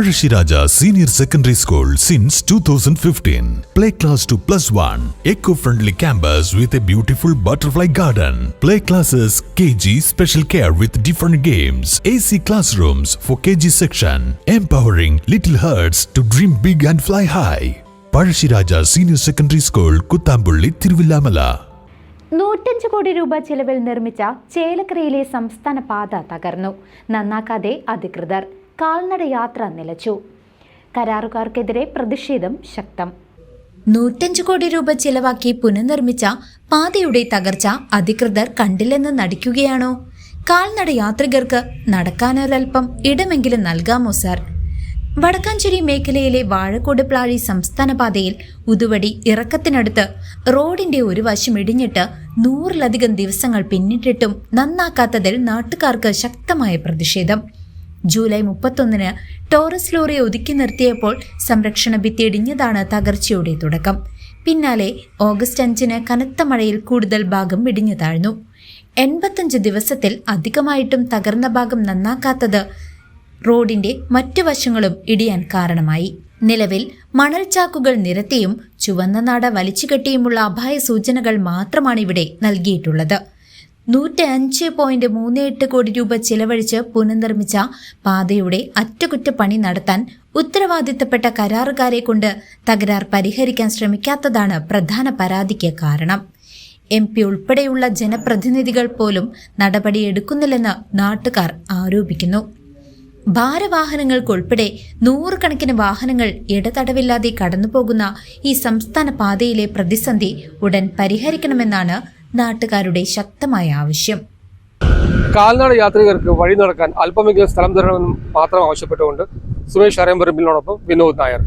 Parashiraja Senior Secondary School since 2015. Play class to +1. Eco-friendly campus with a beautiful butterfly garden. Play classes KG special care with different games. AC classrooms for KG section. Empowering little hearts to dream big and fly high. Parashiraja Senior Secondary School, Kuttambulli, Thiruvillamala. 105 കോടി രൂപ ചെലവിൽ നിർമ്മിച്ച ചേലക്കരയിലെ സംസ്ഥാന പാത തകർന്നു. നന്നാക്കാതെ അധികൃതർ. കാൽനട യാത്ര നിലച്ചു. കരാറുകാർക്കെതിരെ പ്രതിഷേധം ശക്തം. 105 കോടി രൂപ ചെലവാക്കി പുനർനിർമ്മിച്ച പാതയുടെ തകർച്ച അധികൃതർ കണ്ടില്ലെന്ന് നടിക്കുകയാണോ? കാൽനട യാത്രികർക്ക് നടക്കാനൊരൽപ്പം ഇടമെങ്കിലും നൽകാമോ സാർ? വടക്കാഞ്ചേരി മേഖലയിലെ വാഴക്കോട് പ്ലാഴി സംസ്ഥാന പാതയിൽ ഉതുവടി ഇറക്കത്തിനടുത്ത് റോഡിന്റെ ഒരു വശം ഇടിഞ്ഞിട്ട് 100-ലധികം ദിവസങ്ങൾ പിന്നിട്ടിട്ടും നന്നാക്കാത്തതിൽ നാട്ടുകാർക്ക് ശക്തമായ പ്രതിഷേധം. ജൂലൈ 31-ന് ടോറസ് ലോറി ഒതുക്കി നിർത്തിയപ്പോൾ സംരക്ഷണ ഭിത്തി ഇടിഞ്ഞതാണ് തകർച്ചയുടെ തുടക്കം. പിന്നാലെ ഓഗസ്റ്റ് 5-ന് കനത്ത മഴയിൽ കൂടുതൽ ഭാഗം ഇടിഞ്ഞു താഴ്ന്നു. 85 ദിവസത്തിൽ അധികമായിട്ടും തകർന്ന ഭാഗം നന്നാക്കാത്തത് റോഡിന്റെ മറ്റു വശങ്ങളും ഇടിയാൻ കാരണമായി. നിലവിൽ മണൽച്ചാക്കുകൾ നിരത്തിയും ചുവന്ന നാട വലിച്ചുകെട്ടിയുമുള്ള അപായ സൂചനകൾ മാത്രമാണ് ഇവിടെ നൽകിയിട്ടുള്ളത്. 105.38 കോടി രൂപ ചിലവഴിച്ച് പുനർനിർമ്മിച്ച പാതയുടെ അറ്റകുറ്റപ്പണി നടത്താൻ ഉത്തരവാദിത്തപ്പെട്ട കരാറുകാരെ കൊണ്ട് തകരാർ പരിഹരിക്കാൻ ശ്രമിക്കാത്തതാണ് പ്രധാന പരാതിക്ക് കാരണം. MP ഉൾപ്പെടെയുള്ള ജനപ്രതിനിധികൾ പോലും നടപടിയെടുക്കുന്നില്ലെന്ന് നാട്ടുകാർ ആരോപിക്കുന്നു. ഭാരവാഹനങ്ങൾക്കുൾപ്പെടെ 100 കണക്കിന് വാഹനങ്ങൾ ഇടതടവില്ലാതെ കടന്നുപോകുന്ന ഈ സംസ്ഥാന പാതയിലെ പ്രതിസന്ധി ഉടൻ പരിഹരിക്കണമെന്നാണ് നാട്ടുകാരുടെ ശക്തമായ ആവശ്യം. കാൽനട യാത്രികർക്ക് വഴി നടക്കാൻ അല്പമെങ്കിലും സ്ഥലം തരണമെന്നും മാത്രം ആവശ്യപ്പെട്ടുകൊണ്ട് സുമേഷ് അരയമ്പറമ്പിലിനോടൊപ്പം വിനോദ് നായർ.